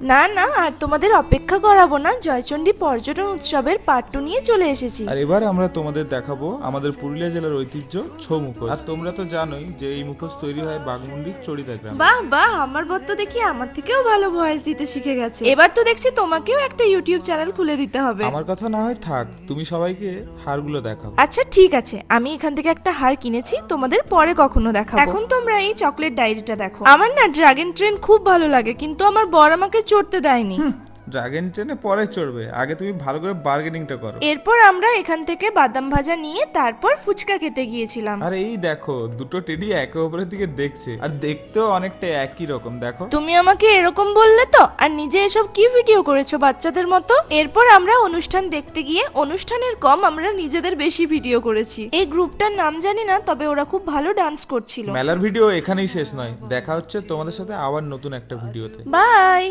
না না, আর তোমাদের অপেক্ষা করাবো না, জয়চণ্ডী পর্যটন উৎসবের পার্ট 2 নিয়ে চলে এসেছি। আর এবার আমরা তোমাদের দেখাবো আমাদের পুরুলিয়া জেলার ঐতিহ্য ছৌ মুখোশ। আর তোমরা তো জানোই যে এই মুখোশ তৈরি হয় বাঘমুন্ডির চড়িদা গ্রামে। বাহ বাহ, আমার বর তো দেখি আমার থেকেও ভালো ভয়েস দিতে শিখে গেছে। এবার তো দেখছি তোমাকেও একটা ইউটিউব চ্যানেল খুলে দিতে হবে। আমার কথা না হয় থাক, তুমি সবাইকে হারগুলো দেখাও। আচ্ছা ঠিক আছে, আমি এখান থেকে একটা হার কিনেছি, তোমাদের পরে কখনো দেখাবো। এখন তোমরা এই চকলেট ডায়েরিটা দেখো। আমার না ড্রাগন ট্রেন খুব ভালো লাগে, কিন্তু আমার বর আমাকে চড়তে দেয়নি। ড্রাগন ট্রেনে পরে চড়বে, আগে তুমি ভালো করে বার্গেনিংটা করো। এরপর আমরা এখান থেকে বাদাম ভাজা নিয়ে তারপর ফুচকা খেতে গিয়েছিলাম। আর এই দেখো দুটো টেডি একে অপরের দিকে দেখছে, আর দেখতেও অনেকটা একই রকম। দেখো তুমি আমাকে এরকম বললে তো, আর নিজে এসব কি ভিডিও করেছো বাচ্চাদের মতো। এরপর আমরা অনুষ্ঠান দেখতে গিয়ে অনুষ্ঠানের কম আমরা নিজেদের বেশি ভিডিও করেছি। এই গ্রুপটার নাম জানি না, তবে ওরা খুব ভালো ডান্স করছিল। মেলার ভিডিও এখানেই শেষ নয়, দেখা হচ্ছে তোমাদের সাথে আবার নতুন একটা ভিডিওতে। বাই।